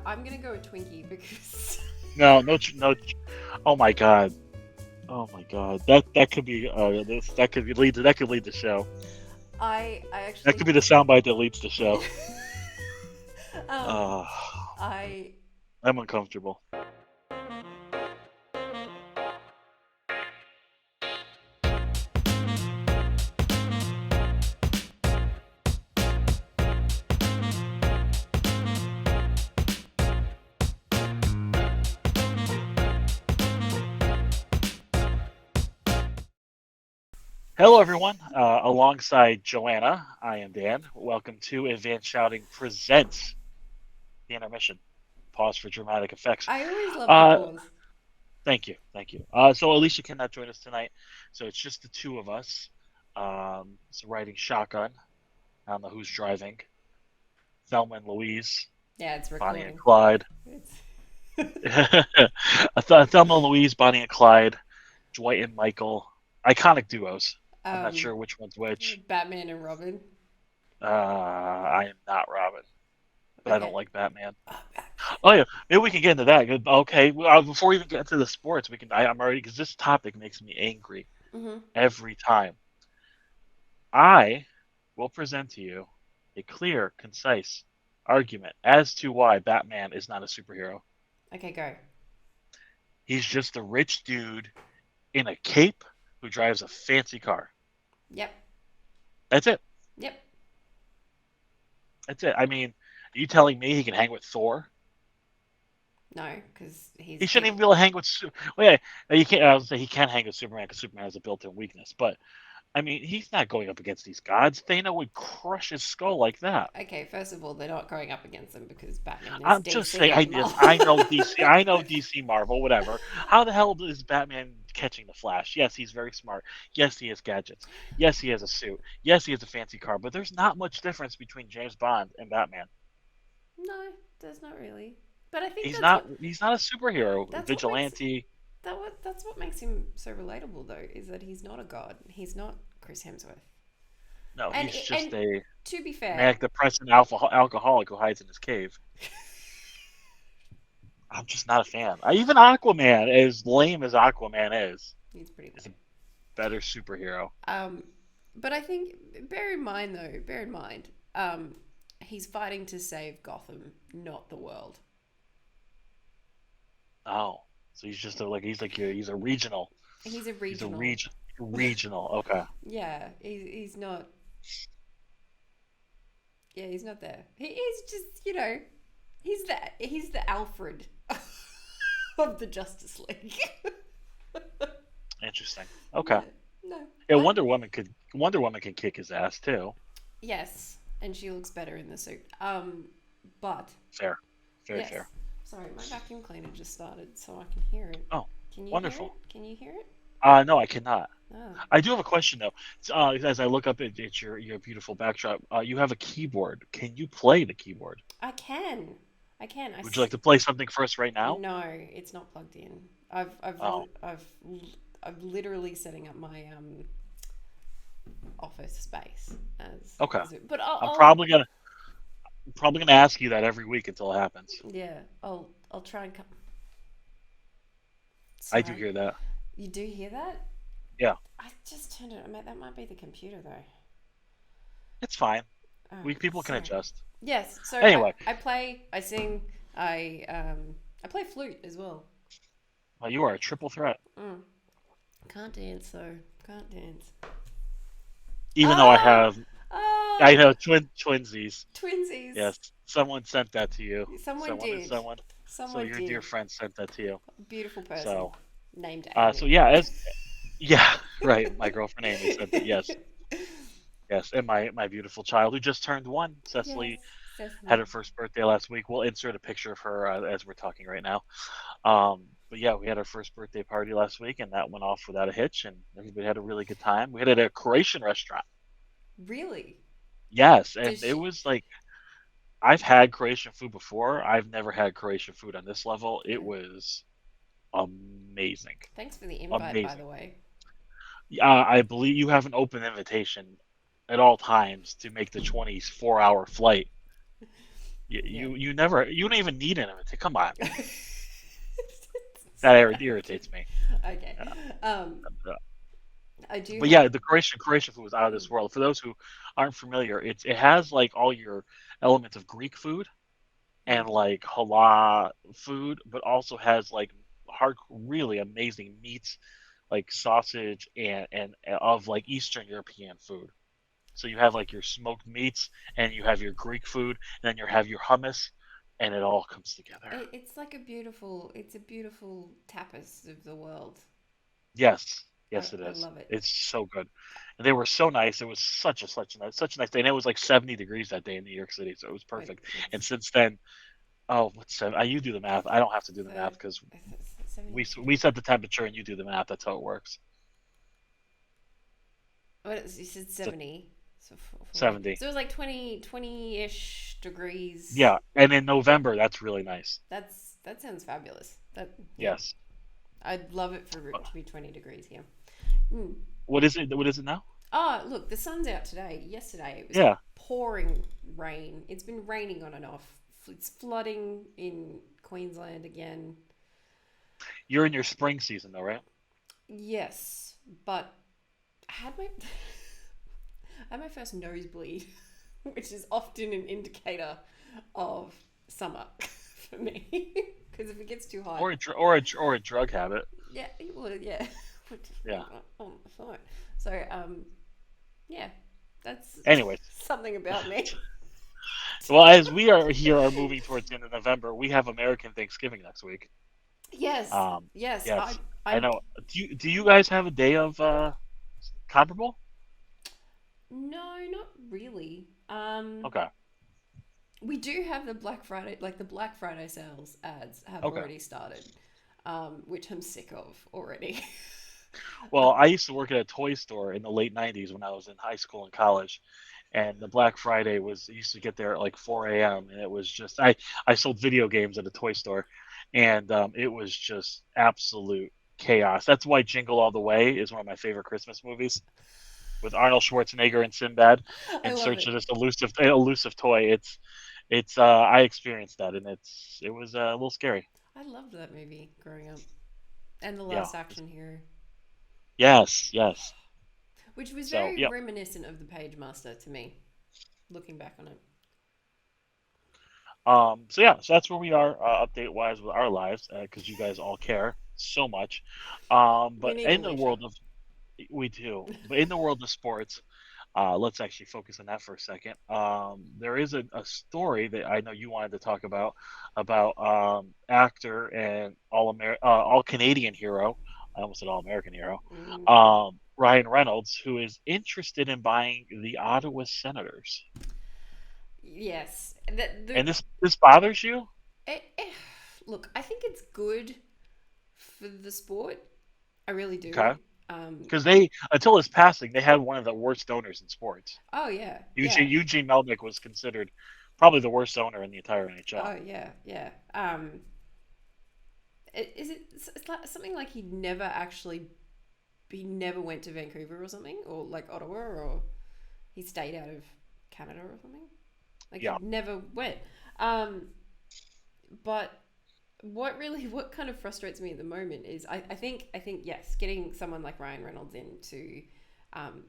I'm gonna go with Twinkie because No, no, no. Oh my god. Oh my god. That could be that could lead the show. I That could actually be the soundbite that leads the show. um Uh, I I'm uncomfortable. Hello, everyone. Alongside Joanna, I am Dan. Welcome to Advanced Shouting Presents the Intermission. Pause for dramatic effects. I always love the Uh, pause. Thank you, thank you. So Alicia cannot join us tonight, so it's just the two of us. It's riding shotgun. I don't know who's driving. Thelma and Louise, Yeah, it's Bonnie and recording. Clyde. It's Thelma and Louise, Bonnie and Clyde, Dwight and Michael. Iconic duos. I'm not um sure which one's which. Batman and Robin. I am not Robin, but I don't Okay. like Batman. Oh, Oh yeah, maybe we can get into that. Okay, well, before we even get into the sports, we can. I'm already because this topic makes me angry mm-hmm. every time. I will present to you a clear, concise argument as to why Batman is not a superhero. Okay, go. He's just a rich dude in a cape who drives a fancy car. Yep. That's it. Yep. That's it. I mean, are you telling me he can hang with Thor? No, because he's He shouldn't even be able to hang with. Well, yeah, you can't. I was say he can hang with Superman because Superman has a built-in weakness. But I mean, he's not going up against these gods. Thanos would crush his skull like that. okay. First of all, they're not going up against them because Batman is I'm just DC saying. and Marvel. I know DC. I know DC, Marvel, whatever. How the hell is Batman catching the Flash? Yes, he's very smart. Yes, he has gadgets. Yes, he has a suit. Yes, he has a fancy car. But there's not much difference between James Bond and Batman. No, there's not really. But I think He's that's not. what He's not a superhero. that's what makes Vigilante. that's what makes him so relatable though, is that he's not a god. He's not Chris Hemsworth. No, And he's just and a to be fair, manic depressant alcoholic who hides in his cave. I'm just not a fan. Even Aquaman, as lame as Aquaman he's pretty is a lame. better superhero. Um, but I think bear in mind, he's fighting to save Gotham, not the world. Oh, so he's just he's a regional. He's a He's a regional. regional. Okay. Yeah, he's not. Yeah, he's not there. He's just he's the Alfred of the Justice League. Interesting. No, Okay. no. Yeah, I Wonder Woman can kick his ass too. yes, and she looks better in the suit. But Fair. Very yes. fair. Sorry, my vacuum cleaner just started, so I can hear it. Oh, Can you hear wonderful. it? Can you hear it? No, I cannot. Oh, I do have a question though. As I look up at your beautiful backdrop, you have a keyboard. Can you play the keyboard? I can. I can. Would you like to play something for us right now? No, it's not plugged in. I've I've Oh, I've I'm literally setting up my office space okay. as it, but I'm I'll probably gonna ask you that every week until it happens. yeah, I'll try and come. I do Sorry, hear that. you do hear that? Yeah, I just turned it. I mean, that might be the computer though. it's fine. Oh, We people can sorry. adjust. Yes. So Anyway, I play. I sing. I play flute as well. you are a triple threat. Mm. Can't dance though. Can't dance. Even though Ah! I Ah! know twinsies. Twinsies. Yes, someone sent that to you. Someone did. Someone. So Someone your dear did. friend sent that to you. Beautiful person So, named so Amy. yeah, yeah, right. My girlfriend Amy said that. Yes, yes, and my beautiful child who just turned one, Yes, Cecily, had Cecily. her first birthday last week. We'll insert a picture of her as we're talking right now. But yeah, we had our first birthday party last week, and that went off without a hitch, and everybody had a really good time. We had it at a Croatian restaurant. Really? Yes, Does and it she? was like I've had Croatian food before. I've never had Croatian food on this level. It Yeah. was amazing, Thanks for the invite, by amazing. the way. I believe you have an open invitation at all times to make the 24-hour flight Yeah. You never you don't even need an invitation. Come on, that irritates me. Okay. Yeah. Um, Uh, I do But have. yeah, the Croatian food was out of Mm, this world. For those who aren't familiar, it has like all your elements of Greek food mm. and like halal food, but also has like really amazing meats like sausage and of like Eastern European food. So you have like your smoked meats and you have your Greek food and then you have your hummus and it all comes together. It's like a beautiful. It's a beautiful tapas of the world. Yes, yes, it I is. love it. It's so good, and they were so nice. It was such a nice day, and it was like 70 degrees that day in New York City, so it was Wait, perfect. And it's since then, oh, what's seven? You do the math. I don't have to do the third. math because It's 70. we set the temperature and you do the math. That's how it works. What is, you said So 70. So 40. 70. So it was like 20-ish degrees. Yeah, and in November, that's really nice. That sounds fabulous. That yeah. Yes. I'd love it for it to be 20 degrees here. Mm. What is it? What is it now? Oh, look, the sun's out today. Yesterday it was Yeah, pouring rain. It's been raining on and off. It's flooding in Queensland again. you're in your spring season though, right? Yes, but I had my I had my first nosebleed, which is often an indicator of summer for me. Because if it gets too hot, Or a drug habit. yeah, well, yeah, which Yeah. on the phone. So, yeah, that's Anyways, something about me. well, as we are moving towards the end of November, we have American Thanksgiving next week. Yes, Um, yes, yes, I I'm. know. Do you guys have a day of comparable? No, not really. Okay, We do have the Black Friday, like the Black Friday sales ads have okay. already started, which I'm sick of already. Well, I used to work at a toy store in the late '90s when I was in high school and college, and the Black Friday was I used to get there at like 4 a.m. and it was just I sold video games at a toy store, and it was just absolute chaos. That's why Jingle All the Way is one of my favorite Christmas movies with Arnold Schwarzenegger and Sinbad I in love search of it. this elusive toy. It's I experienced that and it was a little scary. I loved that movie growing up, and The Yeah. Last Action Hero, Yes. Yes. which was So very yeah. reminiscent of the Page Master to me, looking back on it. So yeah. So that's where we are update wise with our lives because you guys all care so much. We But need in the Alicia. world of we do. But in the world of sports, let's actually focus on that for a second. There is a story that I know you wanted to talk about actor and all Canadian hero. I almost said all American hero. Mm, Ryan Reynolds, who is interested in buying the Ottawa Senators. yes, that the And this bothers you? eh, eh, look. I think it's good for the sport. I really do. Okay. Um, Because they until his passing, they had one of the worst owners in sports. oh yeah, yeah. Eugene Melnick was considered probably the worst owner in the entire NHL. Oh yeah, yeah. Is it it's like something like he never went to Vancouver or something, or like Ottawa, or he stayed out of Canada or something. Like he Yeah. never went. Um, but what kind of frustrates me at the moment is I think yes, getting someone like Ryan Reynolds in to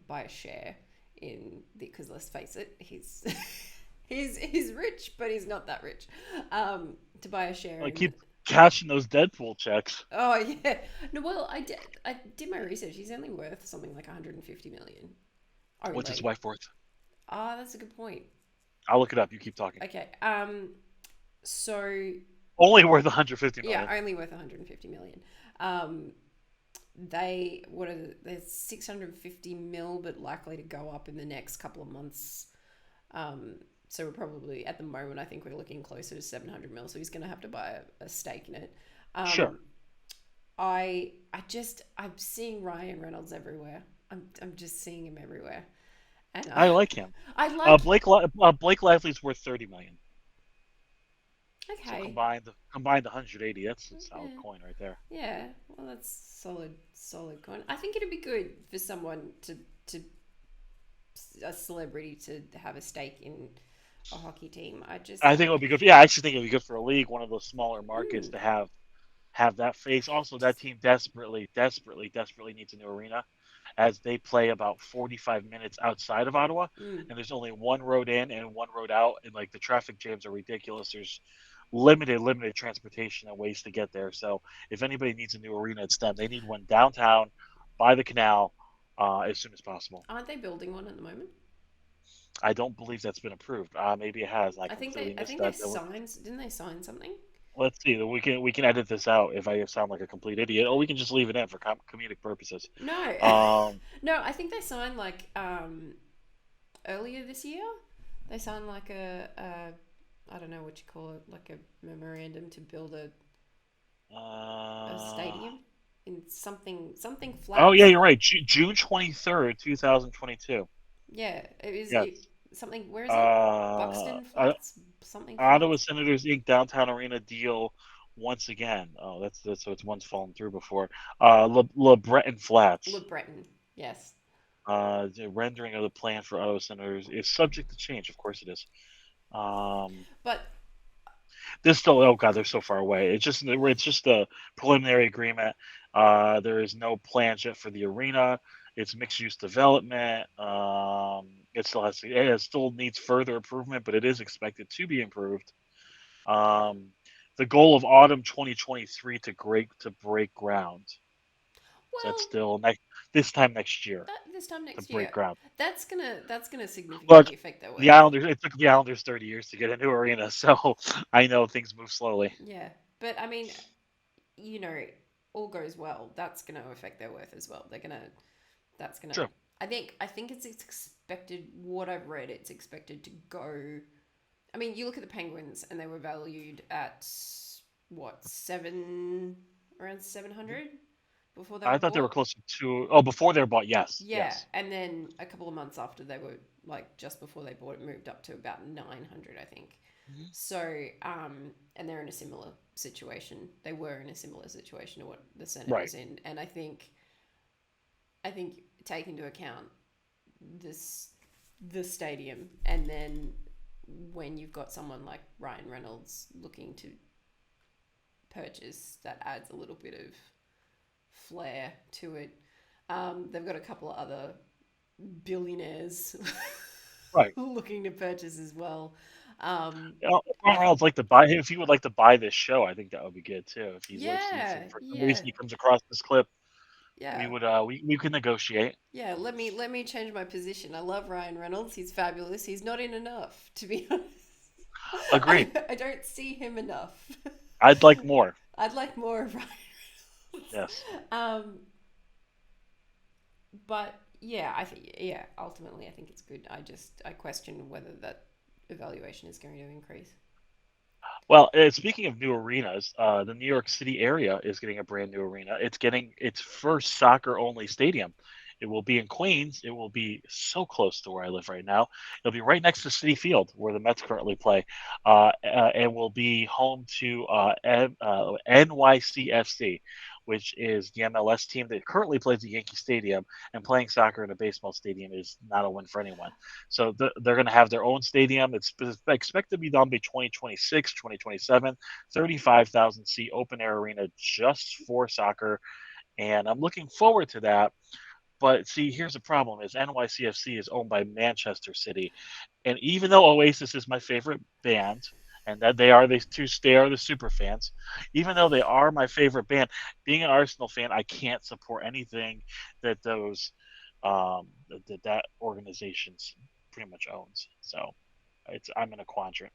buy a share in because let's face it, he's he's rich, but he's not that rich. To buy a share Like in. keep cashing those Deadpool checks. Oh yeah. No, well, I did my research. He's only worth something like 150 million. What's his Only. wife worth? Ah, that's a good point. I'll look it up. You keep talking. Okay. So Only worth 150 yeah, million. only worth 150 million. Um, they what are there's 650 mil, but likely to go up in the next couple of months. Um, so we're probably at the moment I think we're looking closer to 700 mil. So he's going to have to buy a stake in it. Sure. Um, I'm seeing Ryan Reynolds everywhere. I'm just seeing him everywhere, and I like him. I like. Blake Lively's worth 30 million. So Okay, combined 180. That's a solid yeah, coin right there. yeah. Well, that's solid coin. I think it'd be good for someone to a celebrity to have a stake in a hockey team. I just I think it would be good. Yeah, I actually think it would be good for a league, one of those smaller markets mm, to have that face. Also, that just team desperately, desperately, desperately needs a new arena, as they play about 45 minutes outside of Ottawa, mm. and there's only one road in and one road out, and like the traffic jams are ridiculous. There's limited transportation and ways to get there. So if anybody needs a new arena, it's them. They need one downtown by the canal as soon as possible. Aren't they building one at the moment? I don't believe that's been approved. Maybe it has. I completely I missed think they that. signed. Didn't they sign something? Let's see. We can edit this out if I sound like a complete idiot, or we can just leave it in for comedic purposes. No, Um, no. I think they signed like earlier this year. They signed like I don't know what you call it, like a memorandum to build a uh, stadium in something oh yeah, flats. you're right. June 23rd, 2022. Yeah, Yes. something. Where is it? Uh, Buxton uh, Flats, something Ottawa Flats. Senators Inc. Downtown Arena deal once again. Oh, that's so it's one's fallen through before. Le Breton Le Flats. Breton. Yes, The rendering of the plan for Ottawa Senators is subject to change. Of course it is. Um, but This still, oh god, they're so far away. It's just a preliminary agreement. There is no plans yet for the arena. It's mixed use development. It still needs further improvement, but it is expected to be improved. Um, the goal of autumn 2023 to break ground. So that's well, still next this time next year this time to next break year, ground. that's gonna Look, significantly affect their the worth. Islanders. It took the Islanders 30 years to get a new arena, so I know things move slowly. Yeah, but I mean, you know, all goes well, that's gonna affect their worth as well. That's gonna. True. I think it's expected. What I've read, it's expected to go. I mean, you look at the Penguins, and they were valued at what around 700 before they I were thought they were bought. closer to. Oh, before they were bought. Yes, Yeah, yes, and then a couple of months after they were like just before they bought it, moved up to about 900, I think. Mhm. So, and they're in a similar situation. They were in a similar situation to what the Right. Senators in, and I think take into account this the stadium, and then when you've got someone like Ryan Reynolds looking to purchase, that adds a little bit of flair to it. They've got a couple of other billionaires Right. looking to purchase as well. Um, If Ryan I Reynolds like to buy, if he would like to buy this show, I think that would be good too. If he's listening, if yeah, for some yeah, reason he comes across this clip, we yeah, would we can negotiate. yeah. Let me change my position. I love Ryan Reynolds. He's fabulous. He's not in enough, to be honest. Agreed. I don't see him enough. I'd like more. I'd like more of Ryan Reynolds. Yes. But yeah, I think yeah. Ultimately, I think it's good. I question whether that evaluation is going to increase. Well, speaking of new arenas, the New York City area is getting a brand new arena. It's getting its first soccer only stadium. It will be in Queens. It will be so close to where I live right now. It'll be right next to City Field, where the Mets currently play, and will be home to NYCFC, which is the MLS team that currently plays at Yankee Stadium. And playing soccer in a baseball stadium is not a win for anyone. So they're going to have their own stadium. It's expected to be done by 2026, 2027. 35,000 seat open air arena just for soccer. And I'm looking forward to that. But see, here's the problem: is NYCFC is owned by Manchester City, and even though Oasis is my favorite band, and that they are the super fans, even though they are my favorite band, being an Arsenal fan, I can't support anything that that organization's pretty much owns. So I'm in a quadrant.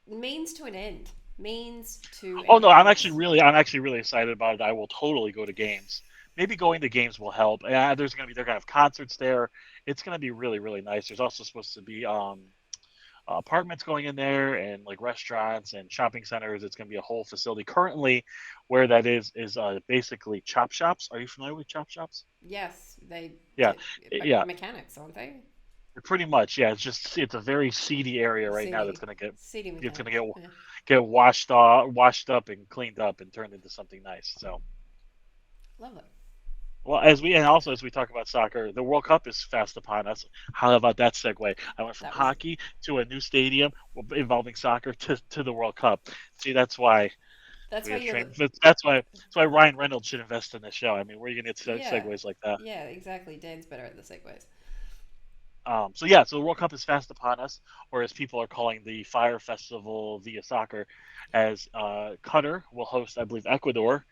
Means to an end. Means to Oh an no, end. I'm actually really excited about it. I will totally go to games. Maybe going to games will help. Yeah, they're gonna have concerts there. It's gonna be really nice. There's also supposed to be apartments going in there and like restaurants and shopping centers. It's gonna be a whole facility. Currently, where that is basically chop shops. Are you familiar with chop shops? Yes, they Yeah, yeah, mechanics, aren't they? pretty much. Yeah, it's a very seedy area right now that's CD gonna get CD it's gonna mechanics. get Yeah. get washed up and cleaned up and turned into something nice. So Love it. Well, as we talk about soccer, the World Cup is fast upon us. How about that segue? I went from That was hockey to a new stadium involving soccer to the World Cup. See, that's why that's we why have you're trained. That's why Ryan Reynolds should invest in the show. I mean, where are you going to get yeah, segues like that? yeah, exactly. Dan's better at the segues. So yeah, so the World Cup is fast upon us, or as people are calling the Fire Festival via soccer, as Qatar will host, I believe, Ecuador.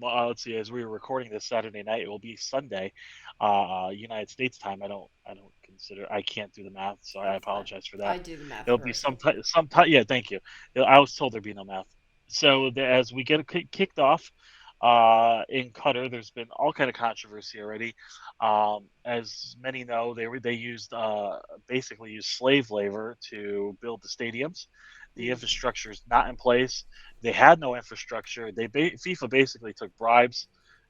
Let's see, as we were recording this Saturday night, it will be Sunday, United States time. I can't do the math, so I That's fine. apologize for I that. do the math It'll for be us all. sometime. Yeah, thank you. I was told there'd be no math. So as we get kicked off, in Qatar, there's been all kind of controversy already. As many know, they used basically used slave labor to build the stadiums. The Mm, infrastructure is not in place. They had no infrastructure. FIFA basically took bribes,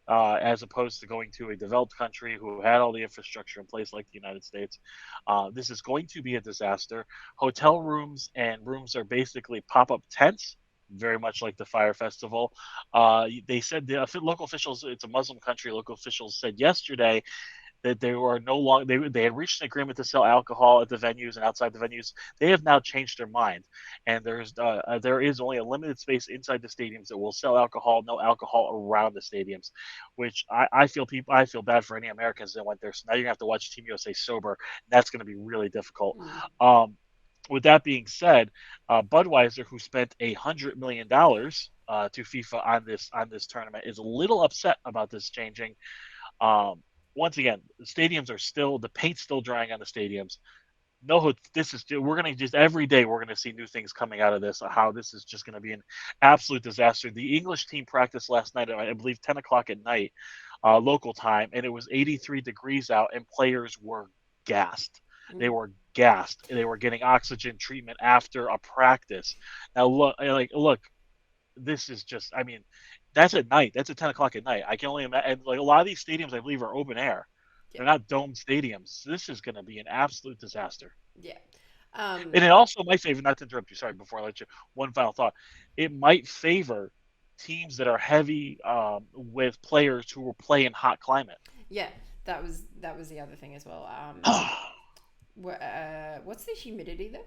as opposed to going to a developed country who had all the infrastructure in place, like the United States. This is going to be a disaster. Hotel rooms and rooms are basically pop-up tents, very much like the Fire Festival. They said the local officials, it's a Muslim country, local officials said yesterday that they were no longer they had reached an agreement to sell alcohol at the venues and outside the venues. They have now changed their mind, and there is only a limited space inside the stadiums that will sell alcohol. No alcohol around the stadiums, which I feel bad for any Americans that went there. So now you're gonna have to watch Team USA sober. And that's going to be really difficult. mm. With that being said, Budweiser, who spent $100 million to FIFA on this tournament, is a little upset about this changing. Um, Once again, the stadiums are still the paint's still drying on the stadiums. No, this is we're gonna just every day we're gonna see new things coming out of this. How this is just gonna be an absolute disaster. The English team practiced last night at I believe 10 o'clock at night, local time, and it was 83 degrees out, and players were gassed. They Mm. were gassed. They were getting oxygen treatment after a practice. Now look, this is just. I mean, that's at night. That's at 10 o'clock at night. I can only imagine. Like a lot of these stadiums, I believe, are open air. Yeah, They're not dome stadiums. This is going to be an absolute disaster. yeah. Um, And it also might favor, not to interrupt you, sorry, before I let you, one final thought. It might favor teams that are heavy with players who will play in hot climate. yeah, that was the other thing as well. What's the humidity there?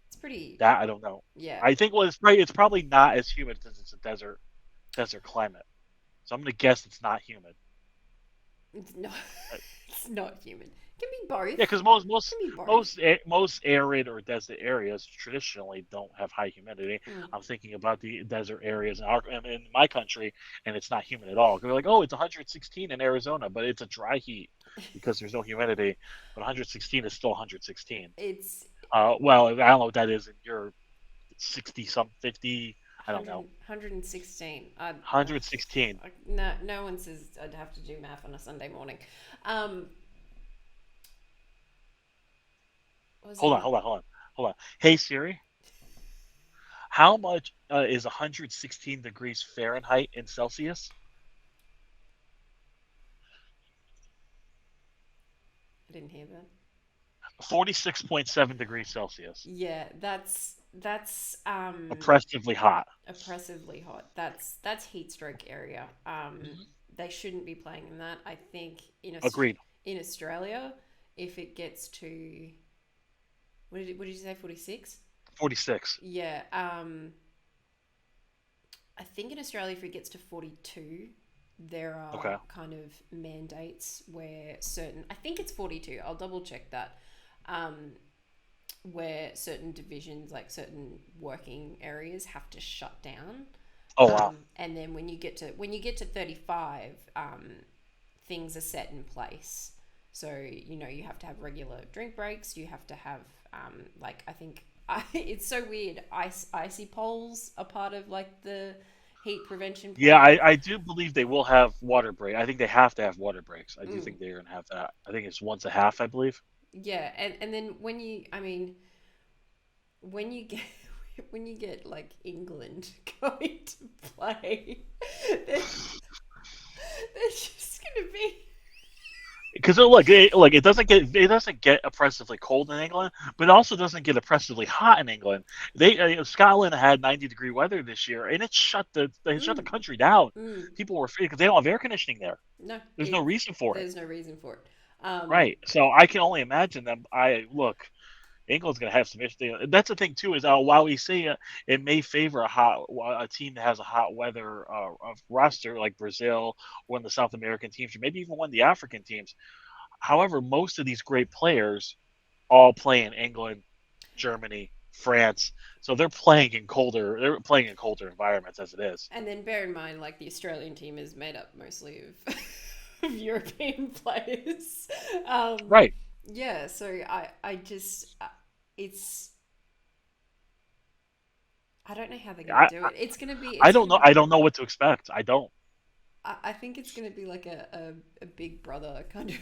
It's pretty. That I don't know. Yeah, I think it's probably not as humid since it's a desert climate. So I'm gonna guess it's not humid. it's not. Uh, It's not human. It can be both. Yeah, because It can be both. most arid or desert areas traditionally don't have high humidity. Mm. I'm thinking about the desert areas in my country, and it's not humid at all. They're like, oh, it's 116 in Arizona, but it's a dry heat because there's no humidity. But 116 is still 116. It's Well, I don't know what that is in your 60 some 50. I don't 100, know. 116. 116. No, no one says I'd have to do math on a Sunday morning. Um, what was Hold on, the hold on, hold on, hold on. Hey Siri, how much is 116 degrees Fahrenheit in Celsius? I didn't hear that. 46.7 degrees Celsius. Yeah, that's Oppressively hot. oppressively hot. That's heat stroke area. Mhm. They shouldn't be playing in that. I think Agreed. in Australia, if it gets to what did you say 46? 46. Yeah. I think in Australia, if it gets to 42, there are Okay. kind of mandates where certain, I think it's 42, I'll double check that, um, where certain divisions, like certain working areas, have to shut down. Oh wow. And then when you get to 35, things are set in place. So you have to have regular drink breaks. You have to have like I think it's so weird. Icy poles are part of like the heat prevention Yeah, plan. I do believe they will have water break. I think they have to have water breaks. I do Mm, think they're gonna have that. I think it's once a half, I believe. yeah, and then I mean, when you get when you get like England going to play, there's just gonna be because it doesn't get oppressively cold in England, but it also doesn't get oppressively hot in England. Scotland had 90-degree weather this year, and it shut the Mm, country down. mm. People were free because they don't have air conditioning there. No, There's no reason for it, there's no reason for it. Um, right? So I can only imagine them. I look, England's going to have some issues. That's the thing too is while we say it may favor a team that has a hot weather roster like Brazil, one of the South American teams, or maybe even one of the African teams. However, most of these great players all play in England, Germany, France, so they're playing in colder environments as it is. and then bear in mind, like the Australian team is made up mostly of of European players. Um, Right. yeah, so I just it's I don't know how they're gonna I, do it. It's gonna be I it's don't gonna know. be I don't know what to expect. I don't. I think it's gonna be like a Big Brother kind of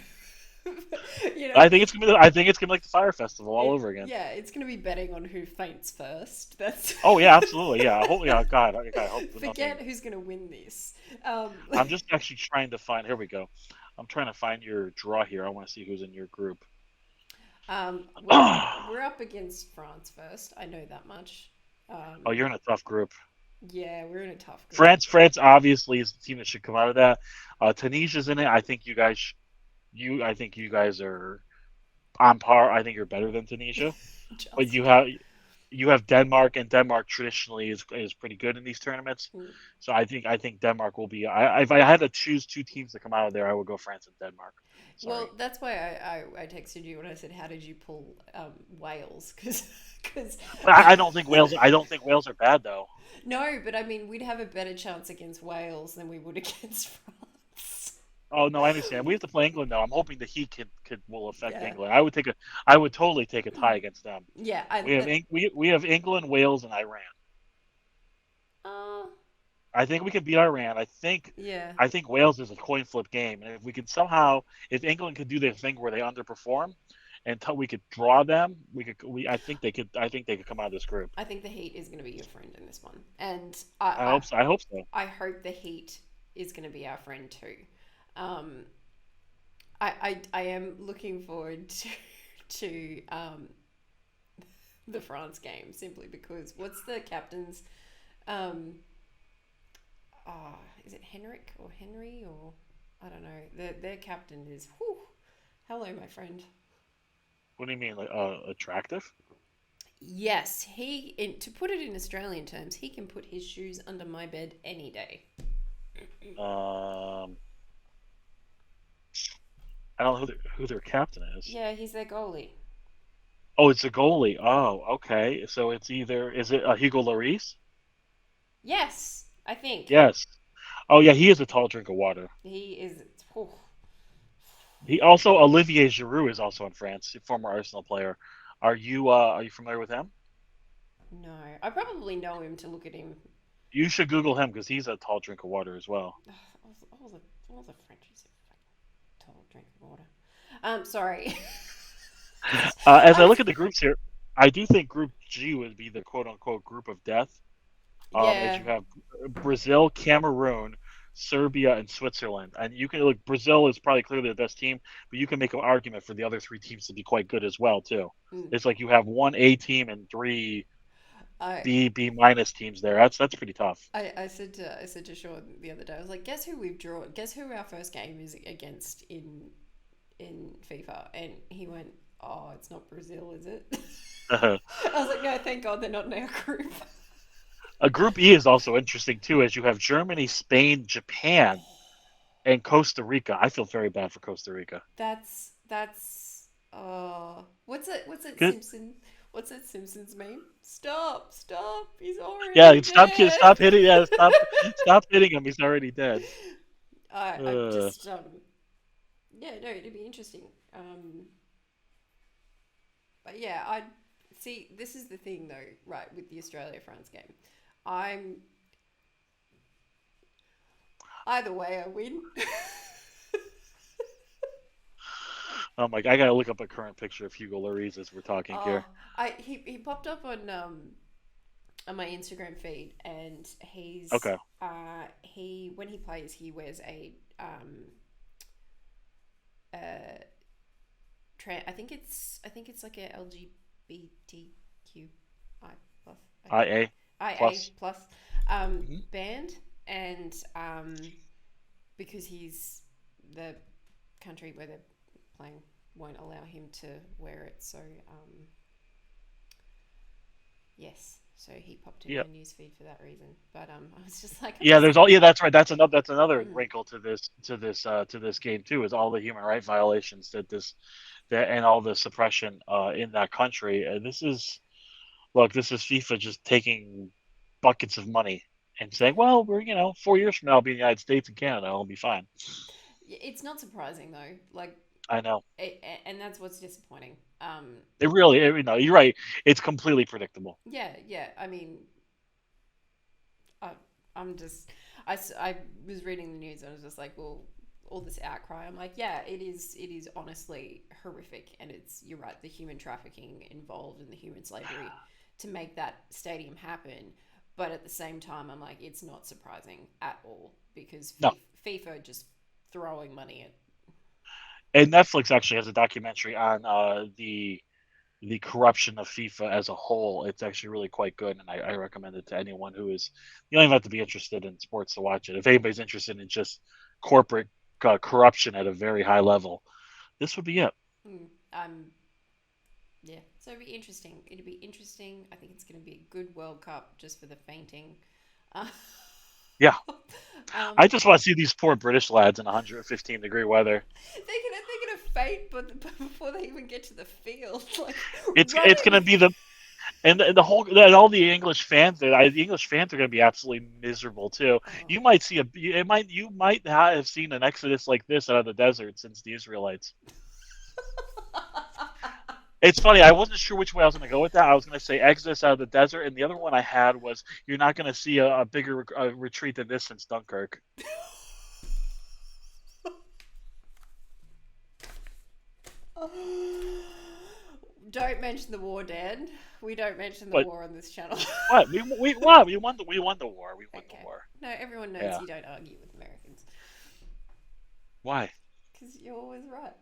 you know I think it's gonna be like the Fire Festival all over again. yeah, it's gonna be betting on who faints first. That's Oh yeah, absolutely. Yeah. Yeah. God, I hope that forget nothing. who's gonna win this. Um, I'm just actually trying to find. Here we go. I'm trying to find your draw here. I want to see who's in your group. we're up against France first. I know that much. Oh, Um, you're in a tough group. yeah, we're in a tough group. France obviously is the team that should come out of that. Tunisia's in it. I think you guys are on par. I think you're better than Tunisia, but you Just have you have Denmark, and Denmark traditionally is pretty good in these tournaments. mm. So I think Denmark will be. If I had to choose two teams to come out of there, I would go France and Denmark. Well, Sorry, that's why I texted you when I said, "How did you pull Wales?" Because but I don't think Wales. I don't think Wales are bad though. no, but I mean, we'd have a better chance against Wales than we would against France. Oh no, I understand. We have to play England though. I'm hoping the Heat could will affect Yeah, England. I would totally take a tie against them. yeah. We have England, Wales, and Iran. Uh, I think we can beat Iran. yeah. I think Wales is a coin flip game, and if we can somehow, if England could do their thing where they underperform, until we could draw them, we could. I think they could come out of this group. I think the Heat is going to be your friend in this one, and I hope so. I hope so. I hope the Heat is going to be our friend too. Um, I am looking forward to the France game simply because what's the captain's um is it Henrik or Henry or I don't know. Their captain is whew, hello my friend. What do you mean, like attractive? Yes, to put it in Australian terms, he can put his shoes under my bed any day. Um, I don't know who their captain is. Yeah, he's their goalie. Oh, it's a goalie. Oh, okay. So it's either is it Hugo Lloris? Yes, I think Yes. Oh yeah, he is a tall drink of water. he is. Whew. He also Olivier Giroud is also in France, a former Arsenal player. Are you familiar with him? No, I probably know him to look at him. You should Google him because he's a tall drink of water as well. All the Frenchies are fucking tall drink of water. Sorry. As I I look at the groups here, I do think Group G would be the quote unquote group of death. As yeah, you have Brazil, Cameroon, Serbia, and Switzerland, and you can look. Brazil is probably clearly the best team, but you can make an argument for the other three teams to be quite good as well too. mm, It's like you have one A team and three I B minus teams there. That's pretty tough. I said to Sean the other day. I was like, guess who we've drawn? Guess who our first game is against in FIFA? And he went, oh, it's not Brazil, is it? I was like, no, thank God they're not in our group. A Group E is also interesting too, as you have Germany, Spain, Japan, and Costa Rica. I feel very bad for Costa Rica. That's what's that Good. Simpson what's that Simpsons meme? Stop, he's Yeah, already dead. stop hitting. Yeah, stop hitting him. He's already dead. I Uh, just yeah, no, it'd be interesting. But yeah, I see. This is the thing, though, right? With the Australia France game, I'm either way I win. oh my! I gotta look up a current picture of Hugo Lloris as we're talking Oh, here. he popped up on my Instagram feed, and Okay. he when he plays he wears a I think it's like a LGBTQI plus. I think IA IA plus. plus Mhm. band, and because he's the country where they're playing won't allow him to wear it. So yes, so he popped in Yeah. my newsfeed for that reason. But I was just like, I'm Yeah, just there's all. Yeah, that's right. That's another mm, wrinkle to this game too. Is all the human right violations that and all the suppression in that country. This is look. This is FIFA just taking buckets of money and saying, well, we're 4 years from now, I'll be in the United States and Canada. I'll be fine. it's not surprising though. Like, I know. and that's what's disappointing. It really. You're right. It's completely predictable. Yeah, yeah. I mean, I, I'm just, I was reading the news and I was just like, well, all this outcry. I'm like, yeah, it is honestly horrific, and you're right, the human trafficking involved and the human slavery to make that stadium happen. But at the same time, I'm like, it's not surprising at all because No. FIFA just throwing money at. And Netflix actually has a documentary on the corruption of FIFA as a whole. It's actually really quite good, and I recommend it to anyone who is. You don't even have to be interested in sports to watch it. If anybody's interested in just corporate corruption at a very high level, this would be it. Um, yeah, so it'd be interesting. It'd be interesting. I think it's going to be a good World Cup just for the fainting. Uh, Yeah, I um, just want to see these poor British lads in 115-degree weather. they're gonna faint, but before they even get to the field, like It's going to running. be the whole and all the English fans the English fans are going to be absolutely miserable too. Oh. You might see you might have seen an exodus like this out of the desert since the Israelites. It's funny. I wasn't sure which way I was going to go with that. I was going to say Exodus out of the desert, and the other one I had was you're not going to see a bigger retreat than this since Dunkirk. Don't mention the war, Dan. We don't mention the But war on this channel. what we won the war. We won the Okay. war. No, everyone knows Yeah. you don't argue with Americans Why? because you're always right.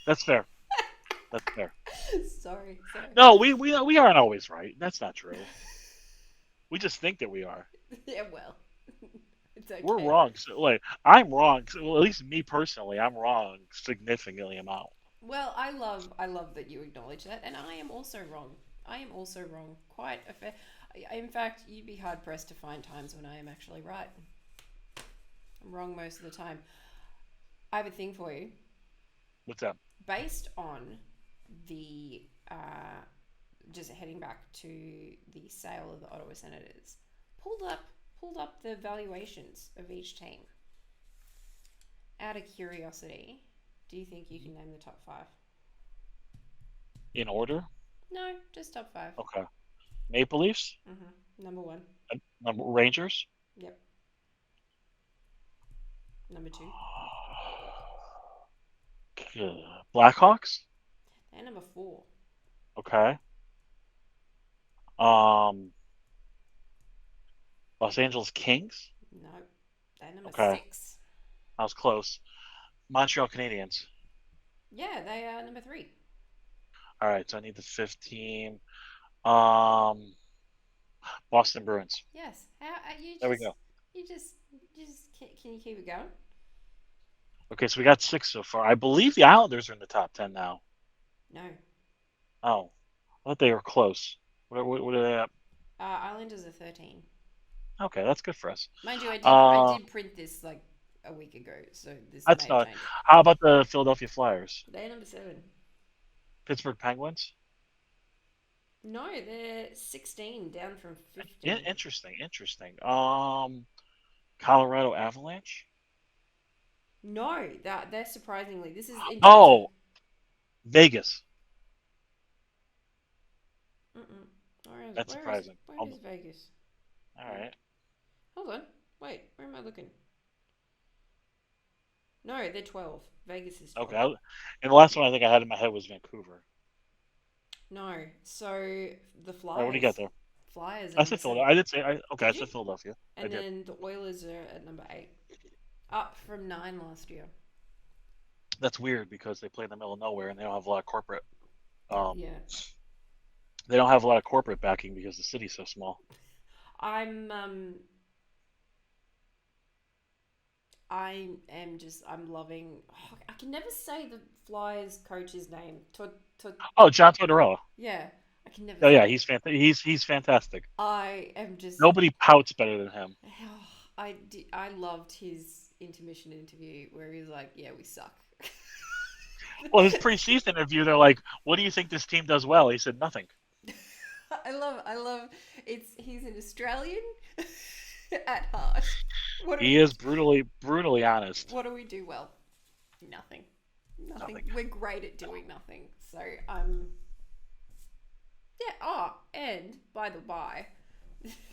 That's fair. That's fair. Sorry, sorry. No, we aren't always right. That's not true. We just think that we are. Yeah, well, it's We're okay. wrong. So, like I'm wrong. So, well, at least me personally, I'm wrong significantly amount. Well, I love that you acknowledge that, and I am also wrong. I am also wrong. Quite a fair. In fact, you'd be hard pressed to find times when I am actually right. I'm wrong most of the time. I have a thing for you. What's that? Based on the just heading back to the sale of the Ottawa Senators, pulled up pulled up the valuations of each team. Out of curiosity, do you think you can name the top five? In order? No, just top five. Okay. Maple Leafs, Number one. number Rangers, Yep. Number two. Blackhawks. And number four. Okay. Um, Los Angeles Kings. No. They're number Okay, six. I was close. Montreal Canadiens. Yeah, they are number three. All right, so I need the fifth team. Um, Boston Bruins. Yes. How you There we just go. can you keep it going? Okay, so we got six so far. I believe the Islanders are in the top 10 now. No. Oh, I thought they were close. What are they at? Islanders are 13. Okay, that's good for us. Mind you, I Uh, did print this like a week ago, so this may that's have not. changed. How about the Philadelphia Flyers? They're number seven. Pittsburgh Penguins? No, they're 16, down from 15. Interesting, interesting. Colorado Avalanche? No, they're surprisingly. This is in terms of. Oh, Vegas. Mm-mm. Where is That's where is surprising. where is Vegas? All Wait, right. hold on. Wait, where am I looking? No, they're 12. Vegas is Okay. 12. And the last one I think I had in my head was Vancouver. No, so the All right, what do you got Flyers. there? Flyers are I number said seven. Philadelphia. I did say okay. I Did you? said Philadelphia. I And did. then the Oilers are at number 8, up from 9 last year. That's weird because they play in the middle of nowhere and they don't have a lot of corporate. Um, Yeah. they don't have a lot of corporate backing because the city's so small. I'm I am just I'm loving. Oh, I can never say the Flyers coach's name. Oh, John Tortorella. Yeah, I can never Oh say yeah, it. he's fantastic. I am just. Nobody pouts better than him. Oh, I loved his intermission interview where he was like, "Yeah, we suck." Well, his preseason interview, they're like, "What do you think this team does well?" He said, "Nothing." I love. He's an Australian at heart. What do He is brutally honest. what do we do well? Nothing. Nothing. Nothing. We're great at doing nothing. So yeah. Oh, and by the by,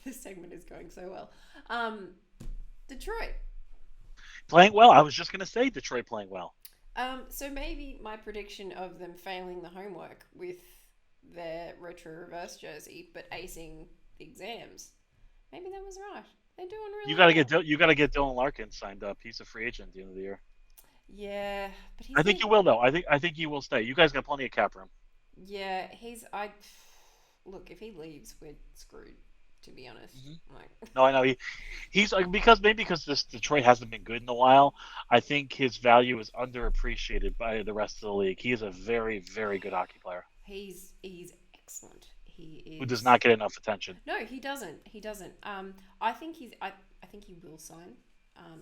this segment is going so well. Um, Detroit. Playing well. I was just gonna say Detroit playing well. So maybe my prediction of them failing the homework with their retro reverse jersey, but acing the exams, maybe that was right. They're doing really well. You gotta get Dylan Larkin signed up. He's a free agent at the end of the year. Yeah, but he's I think been. you will though. I think you will stay. You guys got plenty of cap room. Yeah, he's. I look, if he leaves, we're screwed. To be honest, Hmm. like. No, I know he's like because maybe because this Detroit hasn't been good in a while. I think his value is underappreciated by the rest of the league. He is a very good hockey player He's excellent. He who does is. not get enough attention. No, he doesn't. He doesn't. I think he's. I think he will sign.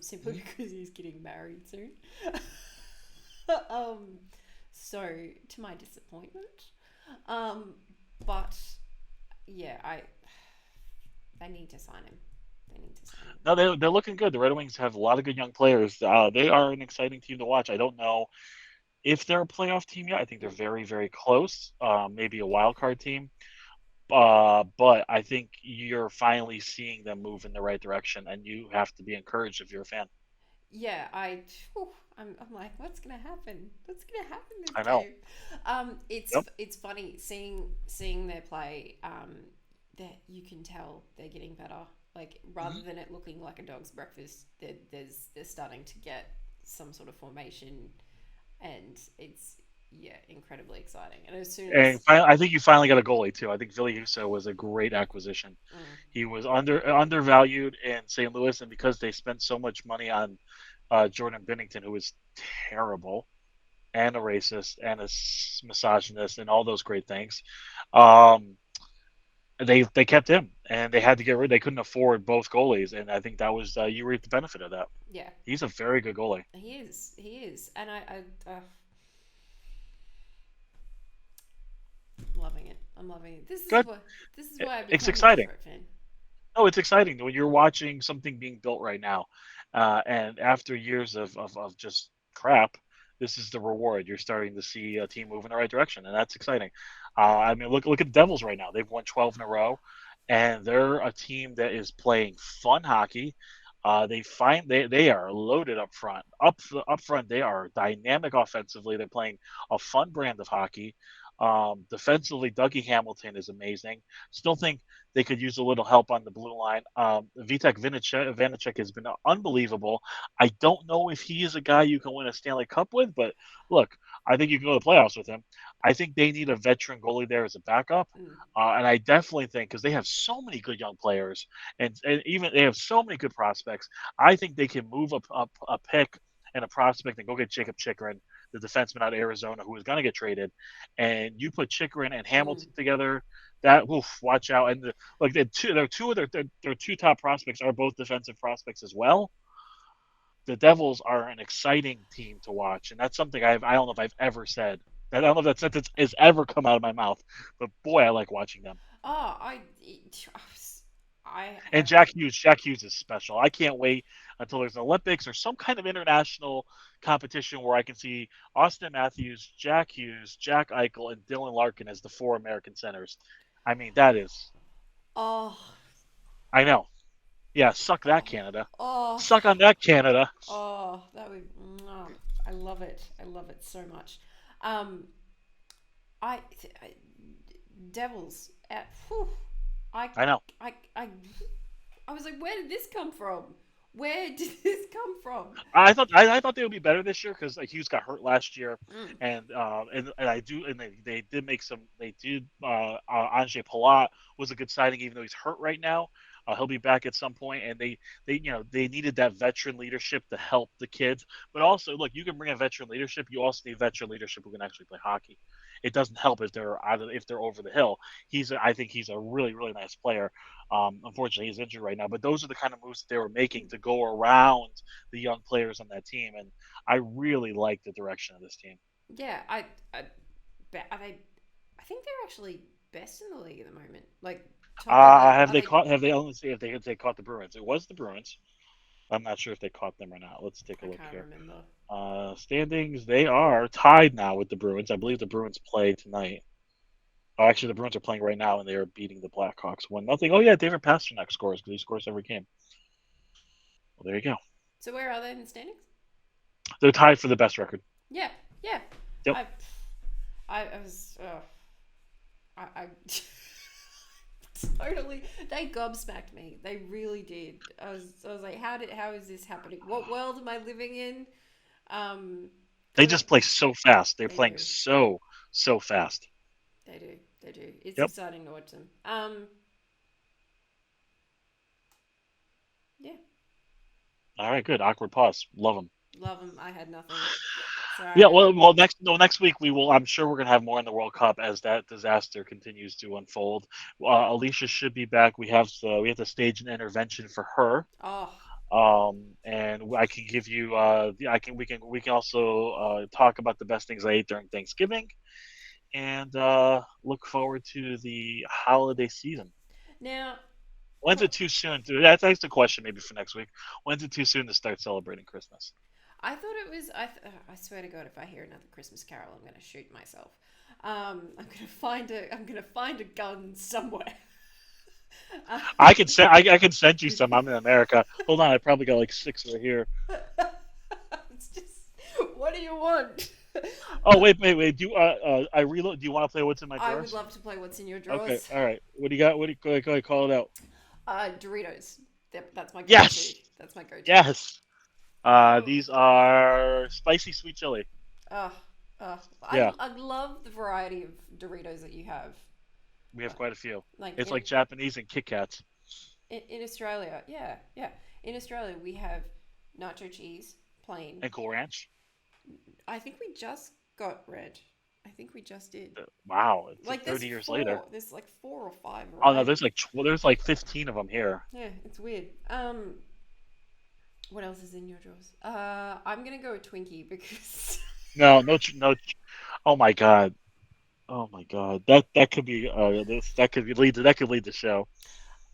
Simply Mhm. because he's getting married soon. um, so to my disappointment. Um, but yeah, I. They need to sign him. They need to sign him. No, they're looking good. The Red Wings have a lot of good young players. They are an exciting team to watch. I don't know if they're a playoff team yet. I think they're Mm. very close. Maybe a wild card team. But I think you're finally seeing them move in the right direction, and you have to be encouraged if you're a fan. Yeah, whew, I'm like, what's gonna happen? What's gonna happen this I know. game? It's Yep. it's funny seeing their play. That you can tell they're getting better. Like rather Hmm. than it looking like a dog's breakfast, they're starting to get some sort of formation, and it's yeah incredibly exciting. And as soon And as I think you finally got a goalie too. I think Ville Husso was a great acquisition. mm, He was undervalued in St. Louis, and because they spent so much money on Jordan Binnington, who was terrible and a racist and a misogynist and all those great things, um, they kept him, and they had to get rid. They couldn't afford both goalies, and I think that was you reap the benefit of that. yeah, He's a very good goalie. he is, and I'm loving it. I'm loving it. Good. This is why I It's become a exciting. Detroit fan. No, it's exciting when you're watching something being built right now, and after years of just crap, this is the reward. You're starting to see a team move in the right direction, and that's exciting. I mean, look at the Devils right now. They've won 12 in a row, and they're a team that is playing fun hockey. They are loaded up front. Up front, they are dynamic offensively. They're playing a fun brand of hockey. Defensively, Dougie Hamilton is amazing. Still think they could use a little help on the blue line. Vanacek has been unbelievable. I don't know if he is a guy you can win a Stanley Cup with, but look, I think you can go to the playoffs with him. I think they need a veteran goalie there as a backup. Mm, And I definitely think because they have so many good young players and even they have so many good prospects, I think they can move up a pick and a prospect and go get Jacob Chikrin, the defenseman out of Arizona who is going to get traded. And you put Chikrin and mm. Hamilton together, that oof, watch out. And like two of their two top prospects are both defensive prospects as well. The Devils are an exciting team to watch, and that's something I don't know if I've ever said. I don't know if that sentence has ever come out of my mouth, but boy, I like watching them. Oh, I And have. Jack Hughes is special. I can't wait until there's an Olympics or some kind of international competition where I can see Austin Matthews, Jack Hughes, Jack Eichel, and Dylan Larkin as the four American centers. I mean, that is, Oh, I know. Yeah, suck that, oh, Canada. oh, Suck on that, Canada. oh. That would. Mwah. I love it. I love it so much. Um, I Devils. Whew, I, I know. I, I, I was like, where did this come from? Where did this come from? I thought they would be better this year because Hughes got hurt last year, Mm. and I do and they did make some they did Ange Palat was a good signing even though he's hurt right now. He'll be back at some point, and they they needed that veteran leadership to help the kids. But also, look, you can bring in veteran leadership. You also need veteran leadership who can actually play hockey. It doesn't help if they're over the hill. I think he's a really nice player. Unfortunately, he's injured right now. But those are the kind of moves that they were making to go around the young players on that team, and I really like the direction of this team. Yeah, I are they? I think they're actually best in the league at the moment. Like top of the. Have Are they they? caught? Have they only see if they caught the Bruins? It was the Bruins. I'm not sure if they caught them or not. Let's take a I look can't here. remember. Standings, they are tied now with the Bruins. I believe the Bruins play tonight. Oh, actually, the Bruins are playing right now, and they are beating the Blackhawks 1-0. Oh yeah, David Pastrnak scores because he scores every game. Well, there you go. So where are they in the standings? They're tied for the best record. Yeah, yeah. Yep. I, I was. I totally. They gobsmacked me. They really did. I was like, how is this happening? What world am I living in? Um, They because just play so fast. They're they playing do, so fast. they do. It's Yep. exciting to watch them. Yeah, All right, good. Awkward pause. Love them. love them. I had nothing. Yeah. Sorry. Well, next week we will. I'm sure we're gonna have more in the World Cup as that disaster continues to unfold. Alicia should be back. We have to stage an intervention for her. Oh, And I can give you. We can also talk about the best things I ate during Thanksgiving, and look forward to the holiday season. now. When's it too soon? That's the question maybe for next week. When's it too soon to start celebrating Christmas? I thought it was. I swear to God, if I hear another Christmas Carol, I'm going to shoot myself. I'm going to find a. I'm going to find a gun somewhere. um, I can send you some. I'm in America. Hold on, I probably got like six right here. it's just. What do you want? Oh wait. I reload. Do you want to play what's in my I would drawers? love to play What's in Your Okay, Drawers. all right. What do you got? What do you go ahead, call it out? Doritos. That's my go-to. Yes, That's my go-to. yes. Oh, These are spicy sweet chili. oh, oh. Yeah, I love the variety of Doritos that you have. we have quite a few. Like It's like Japanese and Kit Kats in Australia, yeah, yeah. In Australia, we have nacho cheese, plain. and Cool Ranch. I think we just got red. I think we just did. Wow, it's like Like there's 30 years later. four. There's like 4 or 5 Oh no, varieties. there's like 15 of them here. Yeah, it's weird. What else is in your drawers? I'm gonna go with Twinkie because No, no. Oh my god. Oh my god. That could be this that could lead the show.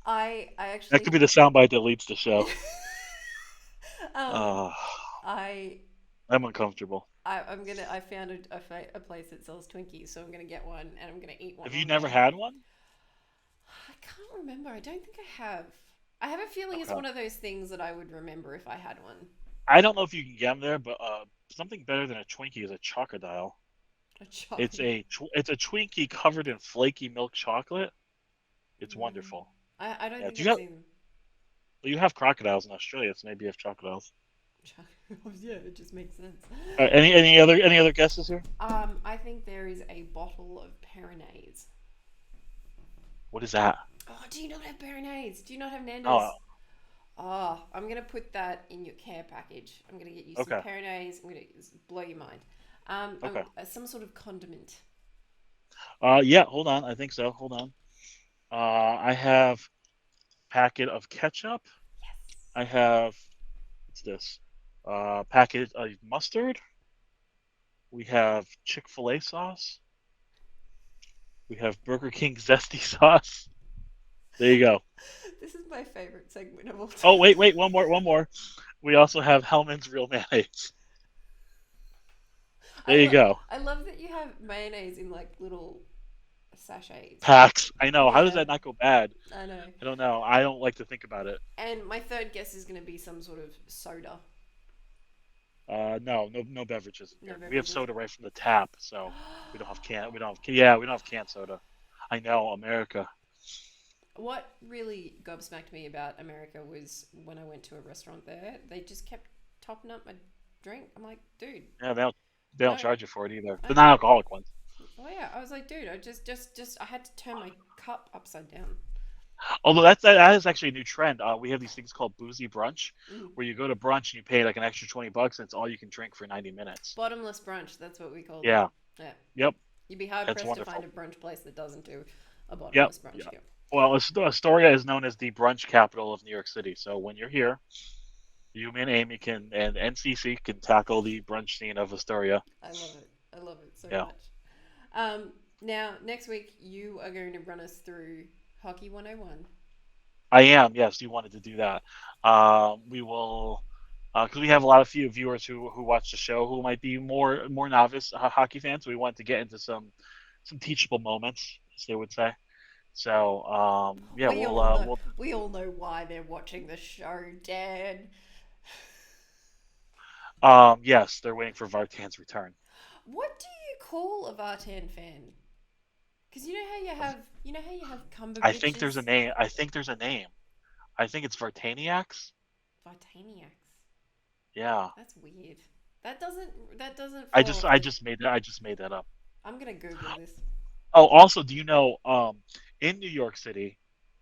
I That could actually be the soundbite that leads the show. um Uh, I I'm uncomfortable. I'm gonna I found a place that sells Twinkies, so I'm gonna get one and I'm gonna eat one Have you on never there. had one? I can't remember. I don't think I have. I have a feeling it's Okay. one of those things that I would remember if I had one. I don't know if you can get them there, but something better than a Twinkie is a Chocodile. A chocolate. It's a Twinkie covered in flaky milk chocolate. It's Mm. wonderful. I don't Yeah. think I've seen. You have crocodiles in Australia, so maybe you have crocodiles. Yeah, it just makes sense. Any other guesses here? I think there is a bottle of Peronaise. What is that? Oh, do you not have Peronaise? Do you not have Oh, Nando's? Oh, I'm gonna put that in your care package. I'm gonna get you some okay, Peronaise. I'm gonna blow your mind. okay. Some sort of condiment. Yeah. Hold on. I think so. Hold on. I have packet of ketchup. Yes. I have what's this? Packet of mustard. We have Chick-fil-A sauce. We have Burger King zesty sauce. There you go. This is my favorite segment of all Oh, time. wait, one more. We also have Hellman's real mayonnaise. I There you love go. I love that you have mayonnaise in like little sachets. Packs. I know. How does Yeah, that not go bad? I know. I don't know. I don't like to think about it. And my third guess is gonna be some sort of soda. No beverages in No here. We have beverages. soda right from the tap, so we don't have can. We don't have. Yeah, we don't have canned soda. I know, America. What really gobsmacked me about America was when I went to a restaurant there, they just kept topping up my drink. I'm like, dude, Yeah, they don't no, charge you for it either. I The know. non-alcoholic ones. Oh yeah, I was like, dude, I just, I had to turn my cup upside down. Although that is actually a new trend. We have these things called boozy brunch, Mm. where you go to brunch and you pay like an extra $20, and it's all you can drink for 90 minutes. Bottomless brunch, that's what we called it. Yeah. Yeah, Yep. you'd be hard That's pressed to find wonderful. a brunch place that doesn't do a Yep. bottomless brunch. Yeah. Yeah, Well, Astoria is known as the brunch capital of New York City. So when you're here, you and Amy can and NCC can tackle the brunch scene of Astoria. I love it. I love it so Yeah. much. Now next week you are going to run us through Hockey 101. I am. Yes, you wanted to do that. We will, because we have a lot of few viewers who watch the show who might be more novice hockey fans. We want to get into some teachable moments, as they would say. So yeah, We all know why they're watching the show, Dan. yes, they're waiting for Vartan's return. What do you call a Vartan fan? Because you know how you have Cumber I think there's a bitches, name. I think there's a name. I think it's Vartaniacs. Vartaniacs. Yeah. That's weird. That doesn't I flow just off I the. just made that. I just made that up. I'm gonna Google this. Oh, also, do you know, in New York City,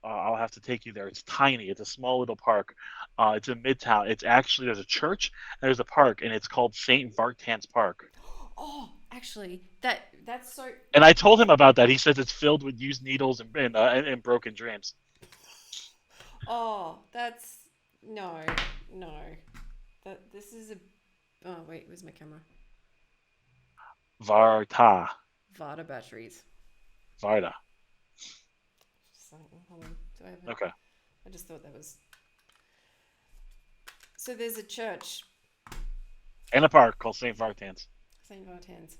I'll have to take you there. It's tiny. It's a small little park. It's in Midtown. It's actually there's a church and there's a park, and it's called Saint Vartan's Park. Oh, actually, that's so. And I told him about that. He says it's filled with used needles and broken dreams. Oh, that's no, no. That this is a. Oh wait, where's my camera? Varta, Vada batteries. Varda. Just like, hold on. Do I have it? Okay. I just thought that was. So there's a church, And a park called Saint Vartan's. Saint Vartan's.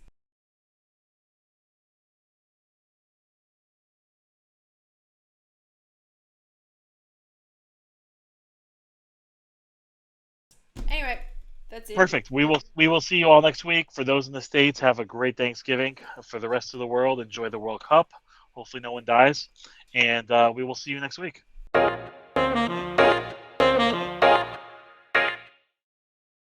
Anyway, that's it. Perfect. We will see you all next week. For those in the States, have a great Thanksgiving. For the rest of the world, enjoy the World Cup. Hopefully, no one dies, and we will see you next week.